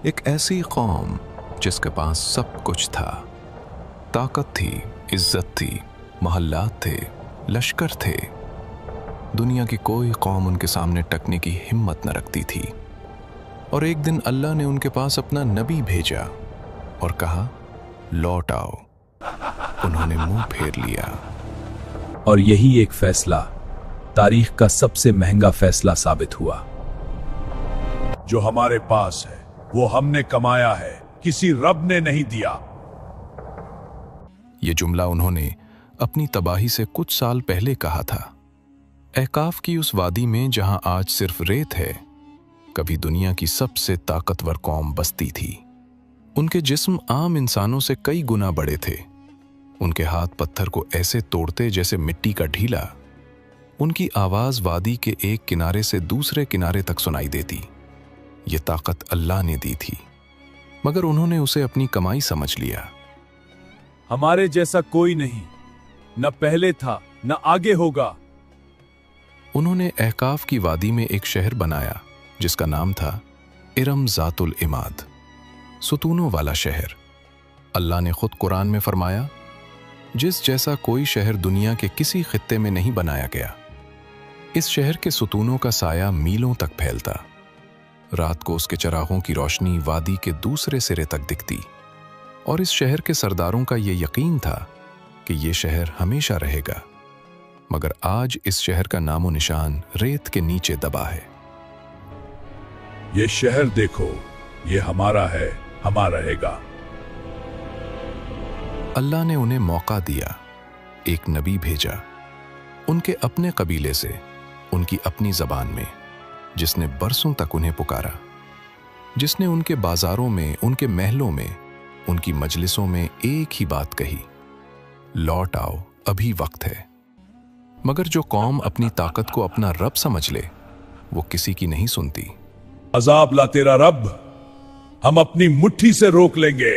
एक ऐसी कौम जिसके पास सब कुछ था। ताकत थी, इज्जत थी, महल्लात थे, लश्कर थे। दुनिया की कोई कौम उनके सामने टकने की हिम्मत न रखती थी। और एक दिन अल्लाह ने उनके पास अपना नबी भेजा और कहा, लौट आओ। उन्होंने मुंह फेर लिया। और यही एक फैसला तारीख का सबसे महंगा फैसला साबित हुआ। जो हमारे पास है वो हमने कमाया है, किसी रब ने नहीं दिया। ये जुमला उन्होंने अपनी तबाही से कुछ साल पहले कहा था। अहकाफ की उस वादी में जहां आज सिर्फ रेत है, कभी दुनिया की सबसे ताकतवर कौम बसती थी। उनके जिस्म आम इंसानों से कई गुना बड़े थे। उनके हाथ पत्थर को ऐसे तोड़ते जैसे मिट्टी का ढीला। उनकी आवाज वादी के एक किनारे से दूसरे किनारे तक सुनाई देती। ये ताकत अल्लाह ने दी थी, मगर उन्होंने उसे अपनी कमाई समझ लिया। हमारे जैसा कोई नहीं, न पहले था न आगे होगा। उन्होंने अहकाफ की वादी में एक शहर बनाया जिसका नाम था इरम ज़ातुल इमाद, सुतूनों वाला शहर। अल्लाह ने खुद कुरान में फरमाया, जिस जैसा कोई शहर दुनिया के किसी खित्ते में नहीं बनाया गया। इस शहर के सुतूनों का साया मीलों तक फैलता। रात को उसके चरागों की रोशनी वादी के दूसरे सिरे तक दिखती। और इस शहर के सरदारों का ये यकीन था कि ये शहर हमेशा रहेगा। मगर आज इस शहर का नामो निशान रेत के नीचे दबा है। ये शहर देखो, ये हमारा है, हमारा रहेगा। अल्लाह ने उन्हें मौका दिया, एक नबी भेजा, उनके अपने कबीले से, उनकी अपनी जबान में, जिसने बरसों तक उन्हें पुकारा, जिसने उनके बाजारों में, उनके महलों में, उनकी मजलिसों में एक ही बात कही, लौट आओ, अभी वक्त है। मगर जो कौम अपनी ताकत को अपना रब समझ ले, वो किसी की नहीं सुनती। अजाब ला तेरा रब, हम अपनी मुट्ठी से रोक लेंगे।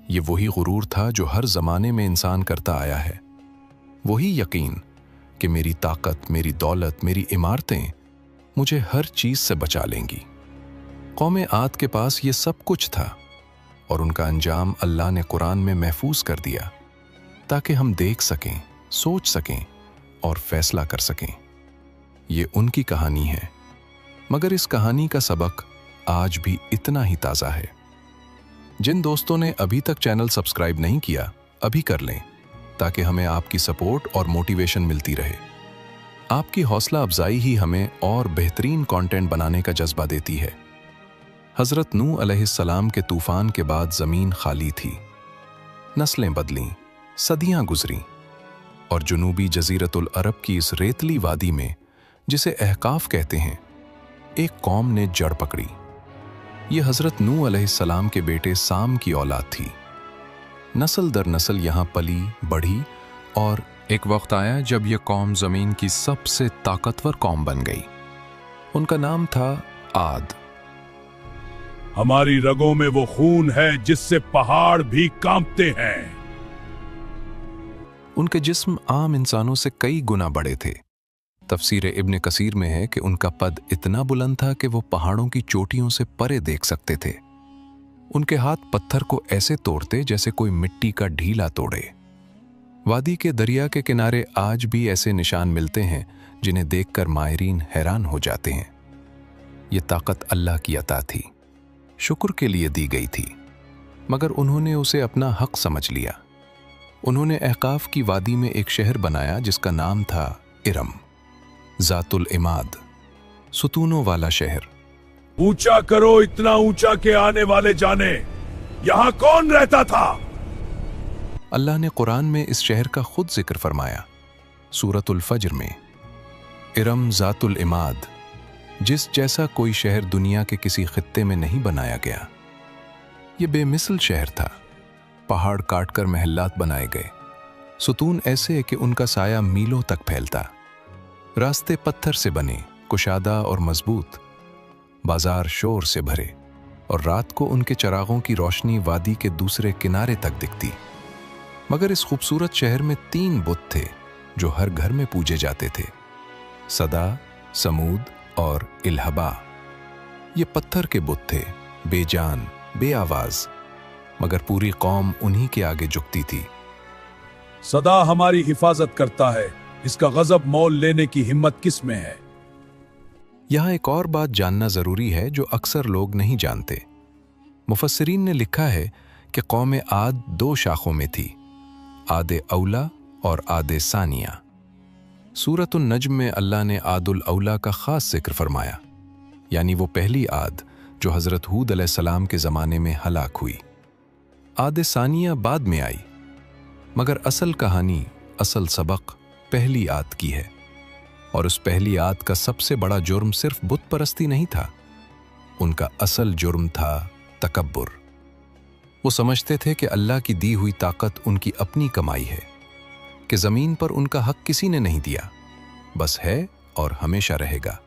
ये वही गुरूर था जो हर जमाने में इंसान करता आया है। वही यकीन कि मेरी ताकत, मेरी दौलत, मेरी इमारतें मुझे हर चीज से बचा लेंगी। कौमे आद के पास ये सब कुछ था और उनका अंजाम अल्लाह ने कुरान में महफूज कर दिया ताकि हम देख सकें, सोच सकें और फैसला कर सकें। ये उनकी कहानी है, मगर इस कहानी का सबक आज भी इतना ही ताज़ा है। जिन दोस्तों ने अभी तक चैनल सब्सक्राइब नहीं किया, अभी कर लें ताकि हमें आपकी सपोर्ट और मोटिवेशन मिलती रहे। आपकी हौसला अफजाई ही हमें और बेहतरीन कंटेंट बनाने का जज्बा देती है। हज़रत नूह अलैहिस्सलाम के तूफान के बाद ज़मीन खाली थी। नस्लें बदलीं, सदियां गुजरीं और जुनूबी जज़ीरतुल अरब की इस रेतली वादी में, जिसे अहकाफ कहते हैं, एक कौम ने जड़ पकड़ी। ये हज़रत नूह अलैहिस्सलाम के बेटे साम की औलाद थी। नस्ल दर नस्ल यहाँ पली बढ़ी और एक वक्त आया जब यह कौम ज़मीन की सबसे ताकतवर कौम बन गई। उनका नाम था आद। हमारी रगों में वो खून है जिससे पहाड़ भी कांपते हैं। उनके जिस्म आम इंसानों से कई गुना बड़े थे। तफसीर इब्न कसीर में है कि उनका पद इतना बुलंद था कि वो पहाड़ों की चोटियों से परे देख सकते थे। उनके हाथ पत्थर को ऐसे तोड़ते जैसे कोई मिट्टी का ढीला तोड़े। वादी के दरिया के किनारे आज भी ऐसे निशान मिलते हैं जिन्हें देखकर माहिरीन हैरान हो जाते हैं। ये ताकत अल्लाह की अता थी, शुक्र के लिए दी गई थी, मगर उन्होंने उसे अपना हक समझ लिया। उन्होंने अहकाफ की वादी में एक शहर बनाया जिसका नाम था इरम ज़ातुल इमाद, सुतूनों वाला शहर। ऊंचा करो, इतना ऊंचा के आने वाले जाने यहां कौन रहता था। अल्लाह ने कुरान में इस शहर का खुद जिक्र फरमाया सूरतुल फज्र में, इरम ज़ातुल इमाद, जिस जैसा कोई शहर दुनिया के किसी खित्ते में नहीं बनाया गया। ये बेमिसल शहर था। पहाड़ काटकर महल्लात बनाए गए, सुतून ऐसे कि उनका साया मीलों तक फैलता। रास्ते पत्थर से बने, कुशादा और मजबूत। बाजार शोर से भरे और रात को उनके चरागों की रोशनी वादी के दूसरे किनारे तक दिखती। मगर इस खूबसूरत शहर में 3 बुत थे जो हर घर में पूजे जाते थे, सदा, समूद और इल्हबा। ये पत्थर के बुत थे, बेजान, बेआवाज, मगर पूरी कौम उन्हीं के आगे झुकती थी। सदा हमारी हिफाजत करता है, इसका गजब मोल लेने की हिम्मत किस में है? यहाँ एक और बात जानना जरूरी है जो अक्सर लोग नहीं जानते। मुफस्सिरीन ने लिखा है कि कौम आद दो शाखों में थी, आदे औला और आदे सानिया। सूरतुन नज्म में अल्लाह ने आदुल औला का खास जिक्र फरमाया, यानी वो पहली आद जो हज़रत हूद अलैहिस्सलाम के ज़माने में हलाक हुई। आदे सानिया बाद में आई, मगर असल कहानी, असल सबक पहली आद की है। और उस पहली आद का सबसे बड़ा जुर्म सिर्फ बुत परस्ती नहीं था, उनका असल जुर्म था तकब्बुर। वो समझते थे कि अल्लाह की दी हुई ताकत उनकी अपनी कमाई है, कि ज़मीन पर उनका हक किसी ने नहीं दिया, बस है और हमेशा रहेगा।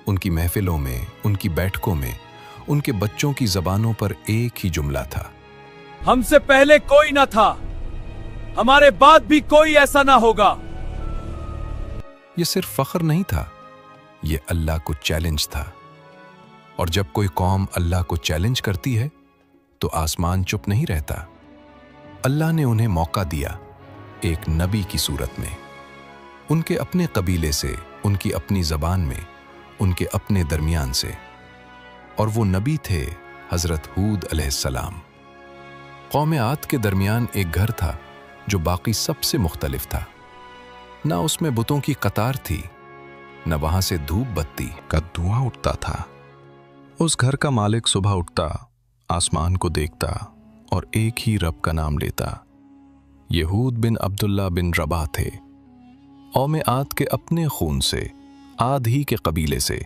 उनकी महफिलों में, उनकी बैठकों में, उनके बच्चों की ज़बानों पर एक ही जुमला था, हमसे पहले कोई ना था, हमारे बाद भी कोई ऐसा ना होगा। ये सिर्फ फख्र नहीं था, ये अल्लाह को चैलेंज था। और जब कोई कौम अल्लाह को चैलेंज करती है तो आसमान चुप नहीं रहता। अल्लाह ने उन्हें मौका दिया एक नबी की सूरत में, उनके अपने कबीले से, उनकी अपनी ज़बान में, उनके अपने दरमियान से। और वो नबी थे हज़रत हूद अलैहिस्सलाम। कौम आद के दरमियान एक घर था जो बाकी सबसे मुख्तलिफ था। ना उसमें बुतों की कतार थी, न वहां से धूप बत्ती का धुआं उठता था। उस घर का मालिक सुबह उठता, आसमान को देखता और एक ही रब का नाम लेता। यहूद बिन अब्दुल्ला बिन रबाह थे, कौम आद के अपने खून से, आद ही के कबीले से,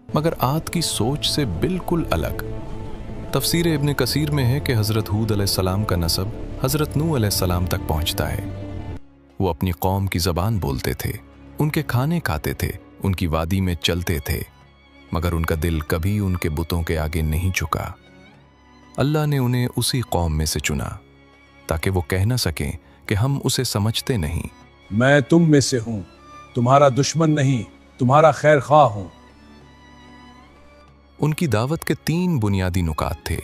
मगर आद की सोच से बिल्कुल अलग। तफसीर इब्न कसीर में है कि हज़रत हूद अलैहिस्सलाम का नसब हज़रत नूह अलैहिस्सलाम तक पहुँचता है। वो अपनी कौम की ज़बान बोलते थे, उनके खाने खाते थे, उनकी वादी में चलते थे, मगर उनका दिल कभी उनके बुतों के आगे नहीं झुका। अल्लाह ने उन्हें उसी कौम में से चुना ताकि वो कह न सकें कि हम उसे समझते नहीं। मैं तुम में से हूं, तुम्हारा दुश्मन नहीं, तुम्हारा खैर ख्वाह हूं। उनकी दावत के 3 बुनियादी नुकात थे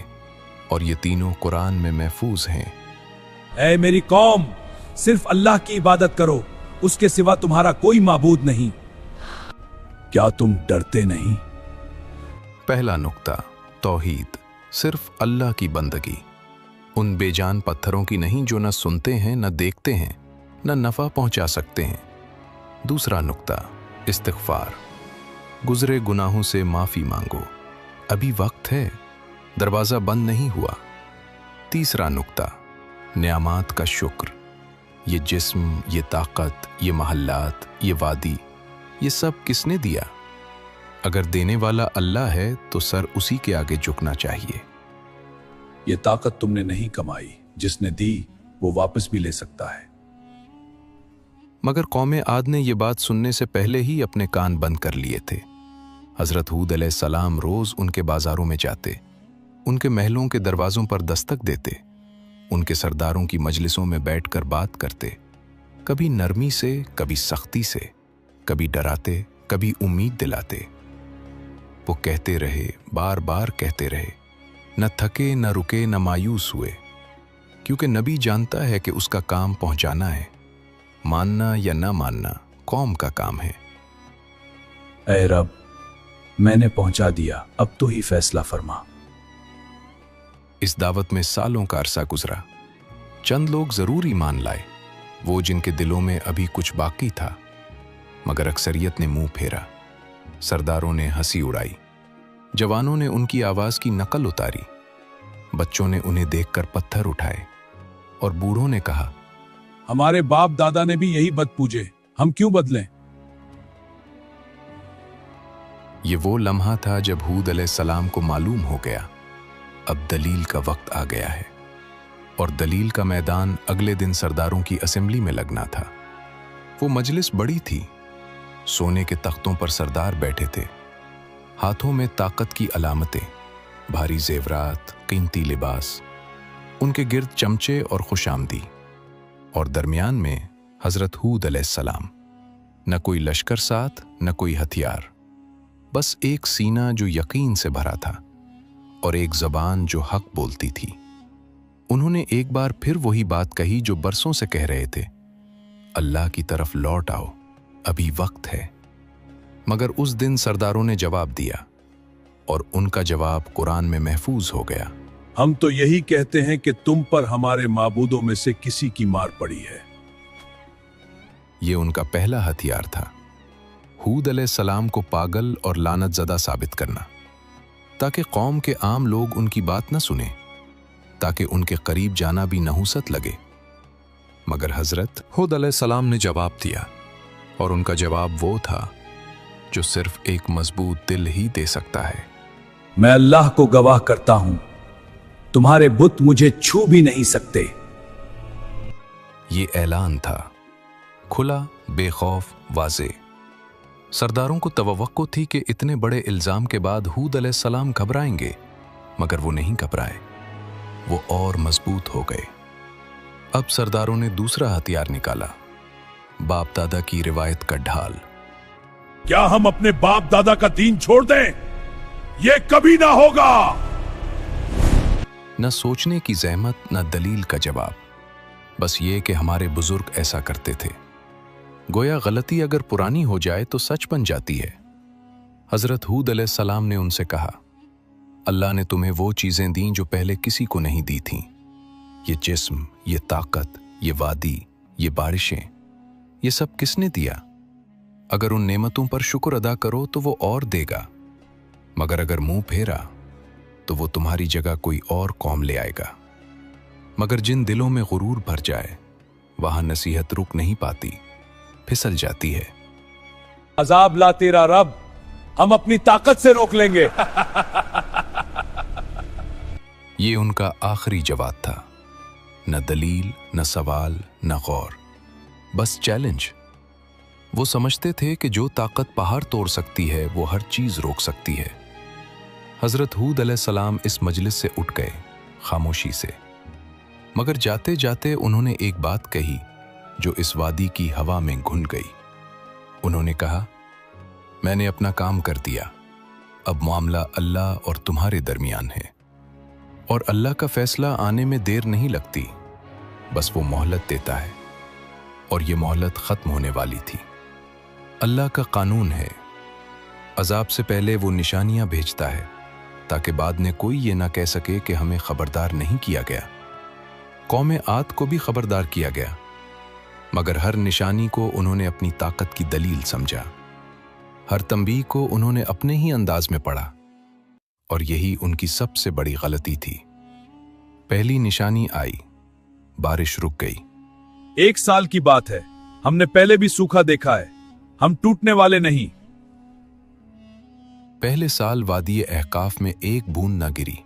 और ये तीनों कुरान में महफूज हैं। ऐ मेरी कौम, सिर्फ अल्लाह की इबादत करो, उसके सिवा तुम्हारा कोई माबूद नहीं। क्या तुम डरते नहीं? पहला नुक्ता, तौहीद, सिर्फ अल्लाह की बंदगी, उन बेजान पत्थरों की नहीं जो न सुनते हैं, न देखते हैं, न नफ़ा पहुंचा सकते हैं। दूसरा नुक्ता, इस्तिग़फ़ार, गुज़रे गुनाहों से माफ़ी मांगो, अभी वक्त है, दरवाज़ा बंद नहीं हुआ। तीसरा नुक्ता, नियामत का शुक्र, ये जिस्म, ये ताकत, ये महल्लात, ये वादी, ये सब किसने दिया? अगर देने वाला अल्लाह है तो सर उसी के आगे झुकना चाहिए। ये ताकत तुमने नहीं कमाई, जिसने दी वो वापस भी ले सकता है। मगर कौम आद ने ये बात सुनने से पहले ही अपने कान बंद कर लिए थे। हज़रत हूद अलैहिस्सलाम रोज़ उनके बाज़ारों में जाते, उनके महलों के दरवाज़ों पर दस्तक देते, उनके सरदारों की मजलिसों में बैठकर बात करते, कभी नरमी से, कभी सख्ती से, कभी डराते, कभी उम्मीद दिलाते। वो कहते रहे, बार बार कहते रहे, न थके, न रुके, न मायूस हुए, क्योंकि नबी जानता है कि उसका काम पहुंचाना है। मानना या न मानना कौम का काम है। ऐ रब, मैंने पहुंचा दिया, अब तो ही फैसला फरमा। इस दावत में सालों का अरसा गुजरा। चंद लोग जरूर ईमान लाए, वो जिनके दिलों में अभी कुछ बाकी था, मगर अक्सरियत ने मुंह फेरा। सरदारों ने हंसी उड़ाई, जवानों ने उनकी आवाज की नकल उतारी, बच्चों ने उन्हें देखकर पत्थर उठाए और बूढ़ों ने कहा, हमारे बाप दादा ने भी यही बद पूजे, हम क्यों बदलें? ये वो लम्हा था जब हूद अलैहिस्सलाम को मालूम हो गया अब दलील का वक्त आ गया है। और दलील का मैदान अगले दिन सरदारों की असेंबली में लगना था। वो मजलिस बड़ी थी, सोने के तख्तों पर सरदार बैठे थे, हाथों में ताकत की अलामतें, भारी जेवरात, कीमती लिबास, उनके गिर्द चमचे और खुशामदी, और दरमियान में हजरत हूद अलैहिस्सलाम। न कोई लश्कर साथ, न कोई हथियार, बस एक सीना जो यकीन से भरा था और एक जबान जो हक बोलती थी। उन्होंने एक बार फिर वही बात कही जो बरसों से कह रहे थे, अल्लाह की तरफ लौट आओ, अभी वक्त है। मगर उस दिन सरदारों ने जवाब दिया और उनका जवाब कुरान में महफूज हो गया। हम तो यही कहते हैं कि तुम पर हमारे माबूदों में से किसी की मार पड़ी है। ये उनका पहला हथियार था, हूद अलैहिस्सलाम को पागल और लानत ज़दा साबित करना, ताकि कौम के आम लोग उनकी बात न सुने, ताकि उनके करीब जाना भी नहुसत लगे। मगर हजरत हूद अलैहिस्सलाम ने जवाब दिया, और उनका जवाब वो था जो सिर्फ एक मजबूत दिल ही दे सकता है। मैं अल्लाह को गवाह करता हूं, तुम्हारे बुत मुझे छू भी नहीं सकते। ये ऐलान था, खुला, बेखौफ, वाज़े। सरदारों को तवक्को थी कि इतने बड़े इल्जाम के बाद हूद अलैहिस्सलाम घबराएंगे, मगर वो नहीं घबराए, वो और मजबूत हो गए। अब सरदारों ने दूसरा हथियार निकाला, बाप दादा की रिवायत का ढाल। क्या हम अपने बाप दादा का दीन छोड़ दें? ये कभी ना होगा। न सोचने की जहमत, न दलील का जवाब, बस ये कि हमारे बुजुर्ग ऐसा करते थे। गोया गलती अगर पुरानी हो जाए तो सच बन जाती है। हजरत हूद अलैहिस्सलाम ने उनसे कहा, अल्लाह ने तुम्हें वो चीजें दी जो पहले किसी को नहीं दी थीं। ये जिस्म, ये ताकत, ये वादी, ये बारिशें, ये सब किसने दिया? अगर उन नेमतों पर शुक्र अदा करो तो वो और देगा, मगर अगर मुंह फेरा तो वो तुम्हारी जगह कोई और कौम ले आएगा। मगर जिन दिलों में गुरूर भर जाए, वहां नसीहत रुक नहीं पाती, फिसल जाती है। अजाब ला तेरा रब, हम अपनी ताकत से रोक लेंगे। ये उनका आखिरी जवाब था, न दलील, न सवाल, न गौर, बस चैलेंज। वो समझते थे कि जो ताकत पहाड़ तोड़ सकती है वो हर चीज रोक सकती है। हजरत हूद अलैहिस्सलाम इस मजलिस से उठ गए, खामोशी से। मगर जाते जाते उन्होंने एक बात कही जो इस वादी की हवा में घुल गई। उन्होंने कहा, मैंने अपना काम कर दिया, अब मामला अल्लाह और तुम्हारे दरमियान है, और अल्लाह का फैसला आने में देर नहीं लगती, बस वो मोहलत देता है, और ये मोहलत खत्म होने वाली थी। अल्लाह का कानून है, अजाब से पहले वो निशानियां भेजता है, ताकि बाद में कोई ये ना कह सके कि हमें खबरदार नहीं किया गया। कौम आद को भी खबरदार किया गया, मगर हर निशानी को उन्होंने अपनी ताकत की दलील समझा। हर तंबीह को उन्होंने अपने ही अंदाज में पढ़ा, और यही उनकी सबसे बड़ी गलती थी। पहली निशानी आई, बारिश रुक गई। 1 साल की बात है, हमने पहले भी सूखा देखा है, हम टूटने वाले नहीं। पहले साल वादी अहकाफ में एक बूंद न गिरी,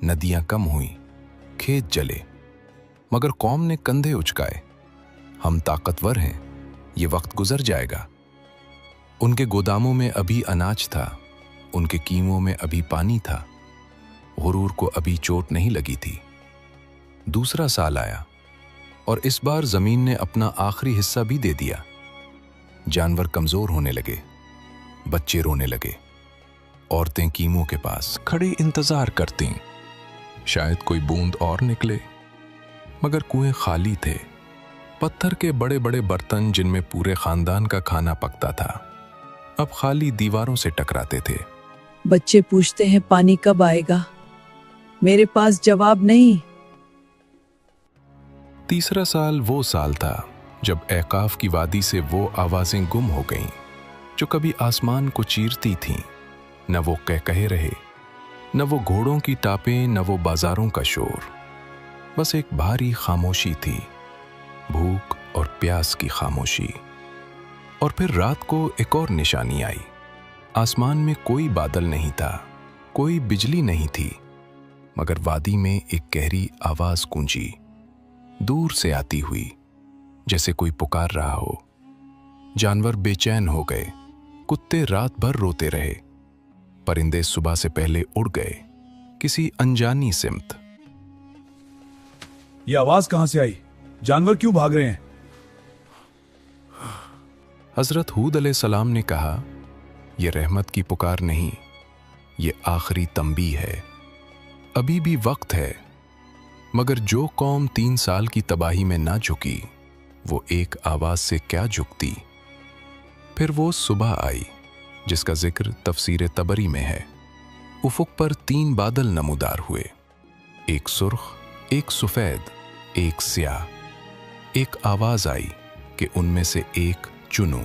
नदियां कम हुई, खेत जले, मगर कौम ने कंधे उचकाए, हम ताकतवर हैं, ये वक्त गुजर जाएगा। उनके गोदामों में अभी अनाज था, उनके कीमों में अभी पानी था, गुरूर को अभी चोट नहीं लगी थी। दूसरा साल आया, और इस बार जमीन ने अपना आखिरी हिस्सा भी दे दिया। जानवर कमजोर होने लगे, बच्चे रोने लगे, औरतें कीमों के पास खड़ी इंतजार करती, शायद कोई बूंद और निकले, मगर कुएं खाली थे। पत्थर के बड़े बड़े बर्तन जिनमें पूरे खानदान का खाना पकता था, अब खाली दीवारों से टकराते थे। बच्चे पूछते हैं पानी कब आएगा, मेरे पास जवाब नहीं। तीसरा साल वो साल था जब ऐकाफ की वादी से वो आवाजें गुम हो गईं जो कभी आसमान को चीरती थीं। न वो कह रहे, न वो घोड़ों की टापें, न वो बाजारों का शोर, बस एक भारी खामोशी थी, भूख और प्यास की खामोशी। और फिर रात को एक और निशानी आई। आसमान में कोई बादल नहीं था, कोई बिजली नहीं थी, मगर वादी में एक गहरी आवाज गूंजी, दूर से आती हुई, जैसे कोई पुकार रहा हो। जानवर बेचैन हो गए, कुत्ते रात भर रोते रहे, परिंदे सुबह से पहले उड़ गए किसी अनजानी सिमत। ये आवाज कहां से आई? जानवर क्यों भाग रहे हैं? हजरत हूद अलैहिस्सलाम ने कहा, ये रहमत की पुकार नहीं, ये आखिरी तंबी है। अभी भी वक्त है। मगर जो कौम 3 साल की तबाही में ना झुकी, वो एक आवाज से क्या झुकती। फिर वो सुबह आई जिसका जिक्र तफसीर तबरी में है। उफुक पर 3 बादल नमूदार हुए, एक सुर्ख, एक सफेद, एक स्याह। एक आवाज आई कि उनमें से एक चुनो।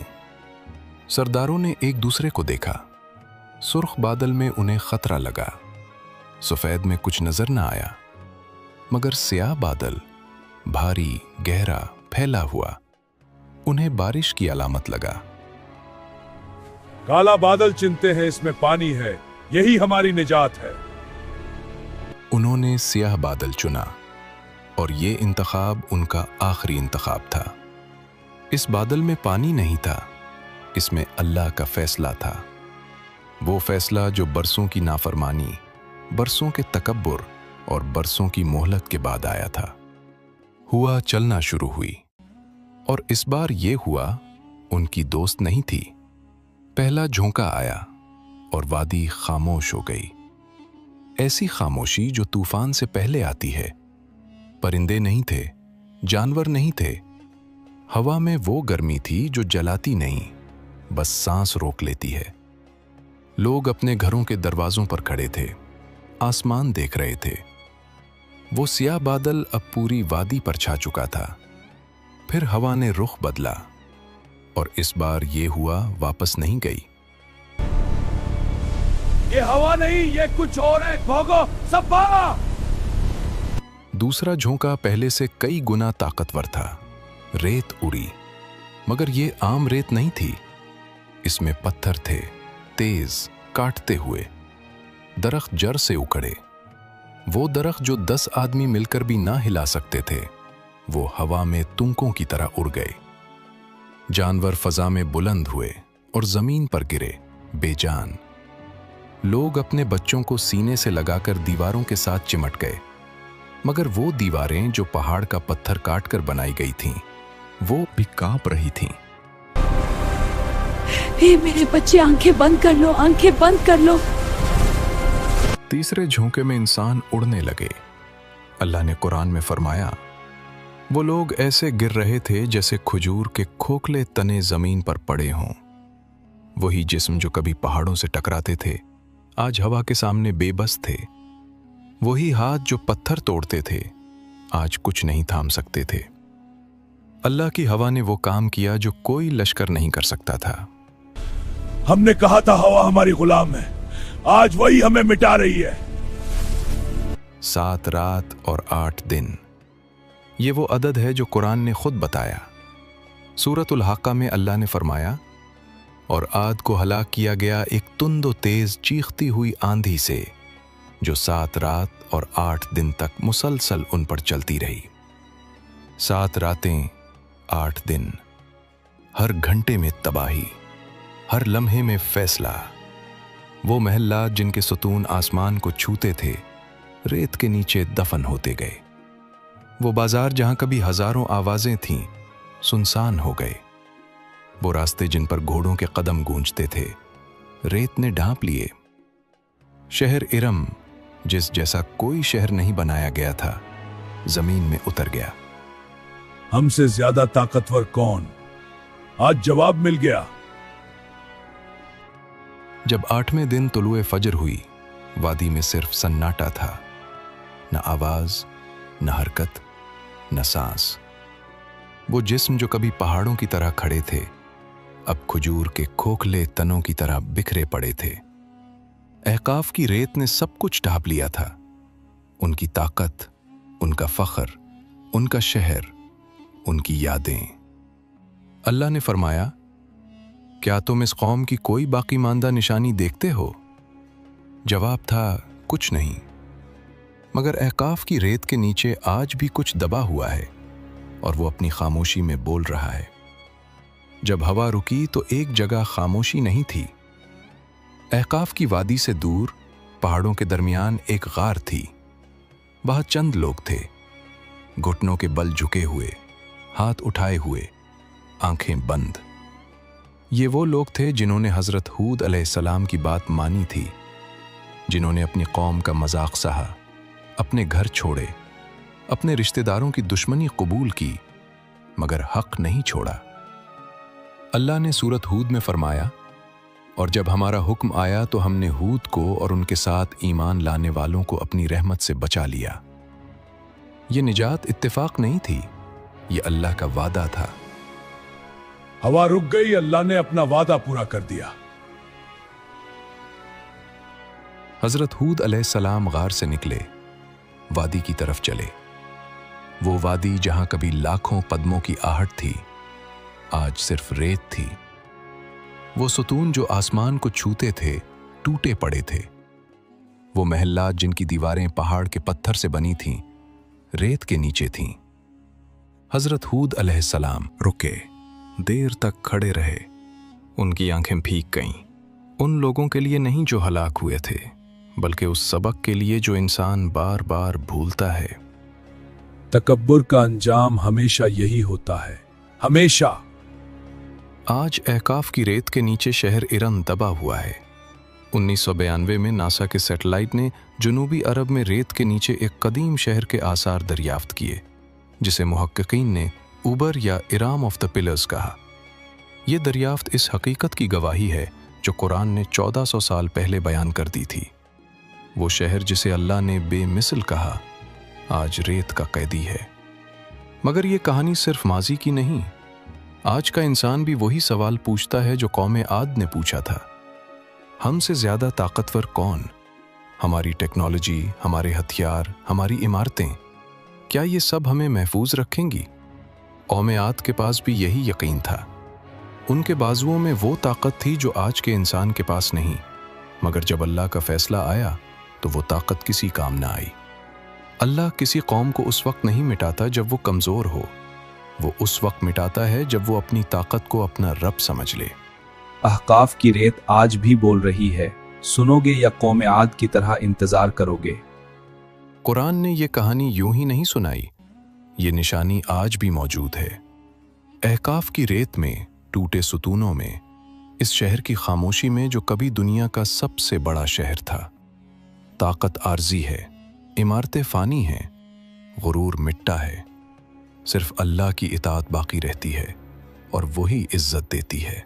सरदारों ने एक दूसरे को देखा। सुर्ख बादल में उन्हें खतरा लगा, सफेद में कुछ नजर ना आया, मगर स्याह बादल भारी, गहरा, फैला हुआ उन्हें बारिश की अलामत लगा। काला बादल चिनते हैं, इसमें पानी है, यही हमारी निजात है। उन्होंने स्याह बादल चुना और ये इंतखाब उनका आखिरी इंतखाब था। इस बादल में पानी नहीं था, इसमें अल्लाह का फैसला था। वो फैसला जो बरसों की नाफरमानी, बरसों के तकब्बुर और बरसों की मोहलत के बाद आया था। हुआ चलना शुरू हुई, और इस बार ये हुआ उनकी दोस्त नहीं थी। पहला झोंका आया और वादी खामोश हो गई। ऐसी खामोशी जो तूफान से पहले आती है। परिंदे नहीं थे, जानवर नहीं थे। हवा में वो गर्मी थी जो जलाती नहीं, बस सांस रोक लेती है। लोग अपने घरों के दरवाजों पर खड़े थे, आसमान देख रहे थे। वो स्याह बादल अब पूरी वादी पर छा चुका था। फिर हवा ने रुख बदला, और इस बार ये हुआ वापस नहीं गई। ये हवा नहीं, ये कुछ और है, भागो सब भागो। दूसरा झोंका पहले से कई गुना ताकतवर था। रेत उड़ी, मगर ये आम रेत नहीं थी। इसमें पत्थर थे, तेज, काटते हुए। दरख्त जड़ से उखड़े। वो दरख्त जो 10 आदमी मिलकर भी ना हिला सकते थे, वो हवा में तुंकों की तरह उड़ गए। जानवर फजा में बुलंद हुए और जमीन पर गिरे, बेजान। लोग अपने बच्चों को सीने से लगाकर दीवारों के साथ चिमट गए, मगर वो दीवारें जो पहाड़ का पत्थर काटकर बनाई गई थीं, वो भी कांप रही थीं। हे मेरे बच्चे, आंखें बंद कर लो, आंखें बंद कर लो। तीसरे झोंके में इंसान उड़ने लगे। अल्लाह ने कुरान में फरमाया, वो लोग ऐसे गिर रहे थे जैसे खजूर के खोखले तने जमीन पर पड़े हों। वही जिस्म जो कभी पहाड़ों से टकराते थे, आज हवा के सामने बेबस थे। वही हाथ जो पत्थर तोड़ते थे, आज कुछ नहीं थाम सकते थे। अल्लाह की हवा ने वो काम किया जो कोई लश्कर नहीं कर सकता था। हमने कहा था हवा हमारी गुलाम है, आज वही हमें मिटा रही है। 7 रात और 8 दिन, ये वो अदद है जो कुरान ने खुद बताया। सूरतुल हाका में अल्लाह ने फरमाया, और आद को हलाक किया गया एक तुंदो तेज चीखती हुई आंधी से, जो 7 रात और 8 दिन तक मुसलसल उन पर चलती रही। 7 रातें, 8 दिन, हर घंटे में तबाही, हर लम्हे में फैसला। वो महल्ला जिनके सुतून आसमान को छूते थे, रेत के नीचे दफन होते गए। वो बाजार जहां कभी हजारों आवाजें थीं, सुनसान हो गए। वो रास्ते जिन पर घोड़ों के कदम गूंजते थे, रेत ने ढांप लिए। शहर इरम, जिस जैसा कोई शहर नहीं बनाया गया था, जमीन में उतर गया। हमसे ज्यादा ताकतवर कौन? आज जवाब मिल गया। जब 8वें दिन तुलुए फजर हुई, वादी में सिर्फ सन्नाटा था। न आवाज, न हरकत, न सांस। वो जिस्म जो कभी पहाड़ों की तरह खड़े थे, अब खजूर के खोखले तनों की तरह बिखरे पड़े थे। अहकाफ की रेत ने सब कुछ ढांप लिया था। उनकी ताकत, उनका फख्र, उनका शहर, उनकी यादें। अल्लाह ने फरमाया, क्या तुम इस कौम की कोई बाकी मानदा निशानी देखते हो? जवाब था, कुछ नहीं। मगर अहकाफ की रेत के नीचे आज भी कुछ दबा हुआ है, और वो अपनी खामोशी में बोल रहा है। जब हवा रुकी तो एक जगह खामोशी नहीं थी। अहकाफ की वादी से दूर पहाड़ों के दरमियान एक गार थी। वहां चंद लोग थे, घुटनों के बल झुके हुए, हाथ उठाए हुए, आंखें बंद। ये वो लोग थे जिन्होंने हज़रत हूद अलैहिस्सलाम की बात मानी थी, जिन्होंने अपनी कौम का मजाक सहा, अपने घर छोड़े, अपने रिश्तेदारों की दुश्मनी कबूल की, मगर हक नहीं छोड़ा। अल्लाह ने सूरत हूद में फरमाया, और जब हमारा हुक्म आया तो हमने हूद को और उनके साथ ईमान लाने वालों को अपनी रहमत से बचा लिया। ये निजात इत्तेफाक नहीं थी, ये अल्लाह का वादा था। हवा रुक गई, अल्लाह ने अपना वादा पूरा कर दिया। हजरत हूद अलैहिस्सलाम गार से निकले, वादी की तरफ चले। वो वादी जहां कभी लाखों कदमों की आहट थी, आज सिर्फ रेत थी। वो सुतून जो आसमान को छूते थे, टूटे पड़े थे। वो महल्लात जिनकी दीवारें पहाड़ के पत्थर से बनी थीं, रेत के नीचे थीं। हजरत हूद अलैहिस्सलाम रुके, देर तक खड़े रहे। उनकी आंखें भीग गईं। उन लोगों के लिए नहीं जो हलाक हुए थे, बल्कि उस सबक के लिए जो इंसान बार बार भूलता है। तकब्बुर का अंजाम हमेशा यही होता है, हमेशा। आज एहकाफ की रेत के नीचे शहर इरन दबा हुआ है। 1992 में नासा के सैटेलाइट ने जनूबी अरब में रेत के नीचे एक कदीम शहर के आसार दरियाफ्त किए, जिसे मुहक्किकीन ने उबर या इराम ऑफ द पिलर्स कहा। यह दरियाफ्त इस हकीकत की गवाही है जो कुरान ने 1400 साल पहले बयान कर दी थी। वो शहर जिसे अल्लाह ने बेमिसल कहा, आज रेत का कैदी है। मगर ये कहानी सिर्फ माजी की नहीं। आज का इंसान भी वही सवाल पूछता है जो कौम आद ने पूछा था। हमसे ज्यादा ताकतवर कौन? हमारी टेक्नोलॉजी, हमारे हथियार, हमारी इमारतें, क्या ये सब हमें महफूज रखेंगी? कौम आद के पास भी यही यकीन था। उनके बाजुओं में वो ताकत थी जो आज के इंसान के पास नहीं। मगर जब अल्लाह का फैसला आया तो वो ताकत किसी काम ना आई। अल्लाह किसी कौम को उस वक्त नहीं मिटाता जब वो कमज़ोर हो, वो उस वक्त मिटाता है जब वो अपनी ताकत को अपना रब समझ ले। अहकाफ की रेत आज भी बोल रही है, सुनोगे या कौम आद की तरह इंतजार करोगे? कुरान ने ये कहानी यूं ही नहीं सुनाई, ये निशानी आज भी मौजूद है। अहकाफ की रेत में, टूटे सुतूनों में, इस शहर की खामोशी में जो कभी दुनिया का सबसे बड़ा शहर था। ताकत आर्जी है, इमारतें फानी हैं, गुरूर मिट्टा है। सिर्फ अल्लाह की इताअत बाकी रहती है और वही इज्जत देती है।